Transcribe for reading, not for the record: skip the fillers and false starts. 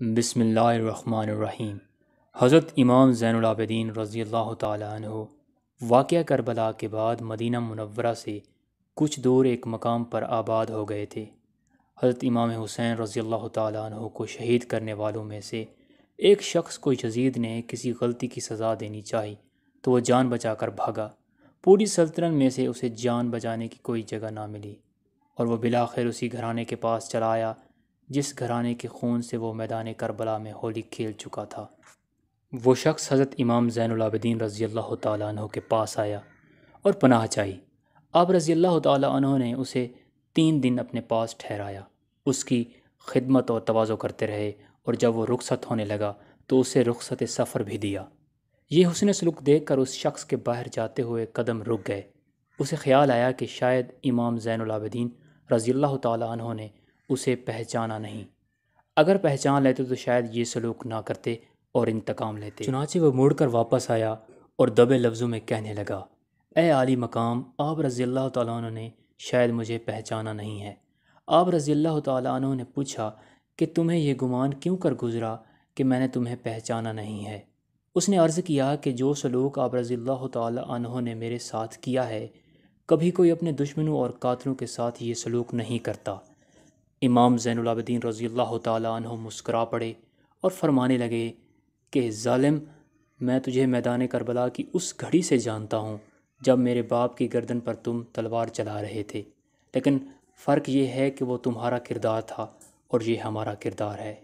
بسم اللہ الرحمن الرحیم۔ حضرت امام زین العابدین رضی اللہ تعالیٰ عنہ واقعہ کربلا کے بعد مدینہ منورہ سے کچھ دور ایک مقام پر آباد ہو گئے تھے۔ حضرت امام حسین رضی اللہ تعالیٰ عنہ کو شہید کرنے والوں میں سے ایک شخص کو یزید نے کسی غلطی کی سزا دینی چاہی تو وہ جان بچا کر بھاگا۔ پوری سلطنت میں سے اسے جان بچانے کی کوئی جگہ نہ ملی اور وہ بالآخر اسی گھرانے کے پاس چلا آیا جس گھرانے کے خون سے وہ میدان کربلا میں ہولی کھیل چکا تھا۔ وہ شخص حضرت امام زین العابدین رضی اللہ تعالیٰ عنہ کے پاس آیا اور پناہ چاہی۔ آپ رضی اللہ تعالیٰ عنہ نے اسے 3 دن اپنے پاس ٹھہرایا، اس کی خدمت اور تواضع کرتے رہے اور جب وہ رخصت ہونے لگا تو اسے رخصت سفر بھی دیا۔ یہ حسن سلوک دیکھ کر اس شخص کے باہر جاتے ہوئے قدم رک گئے۔ اسے خیال آیا کہ شاید امام زین العابدین رضی اللہ تعالیٰ عنہ نے اسے پہچانا نہیں، اگر پہچان لیتے تو شاید یہ سلوک نہ کرتے اور انتقام لیتے۔ چنانچہ وہ مڑ کر واپس آیا اور دبے لفظوں میں کہنے لگا، اے عالی مقام، آپ رضی اللہ تعالیٰ عنہ نے شاید مجھے پہچانا نہیں ہے۔ آپ رضی اللہ تعالیٰ عنہ نے پوچھا کہ تمہیں یہ گمان کیوں کر گزرا کہ میں نے تمہیں پہچانا نہیں ہے؟ اس نے عرض کیا کہ جو سلوک آپ رضی اللہ تعالیٰ عنہ نے میرے ساتھ کیا ہے، کبھی کوئی اپنے دشمنوں اور قاتلوں کے ساتھ یہ سلوک نہیں کرتا۔ امام زین العابدین رضی اللہ تعالیٰ عنہ مسکرا پڑے اور فرمانے لگے کہ ظالم، میں تجھے میدان کربلا کی اس گھڑی سے جانتا ہوں جب میرے باپ کی گردن پر تم تلوار چلا رہے تھے، لیکن فرق یہ ہے کہ وہ تمہارا کردار تھا اور یہ ہمارا کردار ہے۔